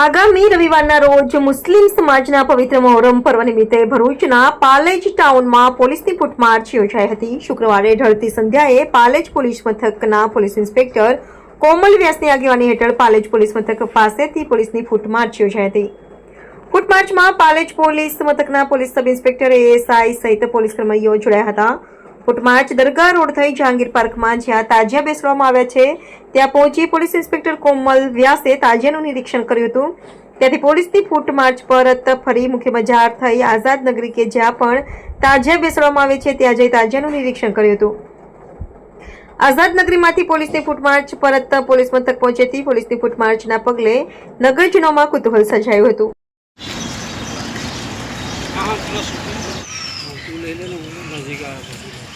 આગામી રવિવારના રોજ મુસ્લિમ સમાજના પવિત્ર મોહરમ પર્વ નિમિત્તે ભરૂચના પાલેજ ટાઉનમાં પોલીસની ફૂટમાર્ચ યોજાઈ હતી। શુક્રવારે ઢળતી સંધ્યાએ પાલેજ પોલીસ મથકના પોલીસ ઇન્સ્પેક્ટર કોમલ વ્યાસની આગેવાની હેઠળ પાલેજ પોલીસ મથક પાસેથી પોલીસની ફૂટમાર્ચ યોજાઈ હતી। ફૂટમાર્ચમાં પાલેજ પોલીસ મથકના પોલીસ સબ ઇન્સ્પેક્ટર એએસઆઈ સહિત પોલીસ કર્મીઓ જોડાયા હતા। ફૂટમાર્ચ દરગાહ રોડ થઈ જહાંગીર પાર્કમાં જ્યાં તાજિયા બેસવામાં આવ્યા છે ત્યાં પહોંચી પોલીસ ઇન્સ્પેક્ટર કોમલ વ્યાસે તાજિયાનું નિરીક્ષણ કર્યું હતું। ત્યાંથી પોલીસની ફૂટમાર્ચ પરત ફરી મુખ્ય બજાર થઈ આઝાદ નગરી કે જ્યાં પણ તાજિયા બેસવામાં આવે છે ત્યાં જઈ તાજિયાનું નિરીક્ષણ કર્યું હતું। આઝાદ નગરીમાંથી પોલીસની ફૂટમાર્ચ પરત પોલીસ મથક પહોંચેથી પોલીસની ફૂટમાર્ચના પગલે નગરજનોમાં કુતૂહલ સર્જાયું હતું। તું લઈ લે ને નજીક આવ્યા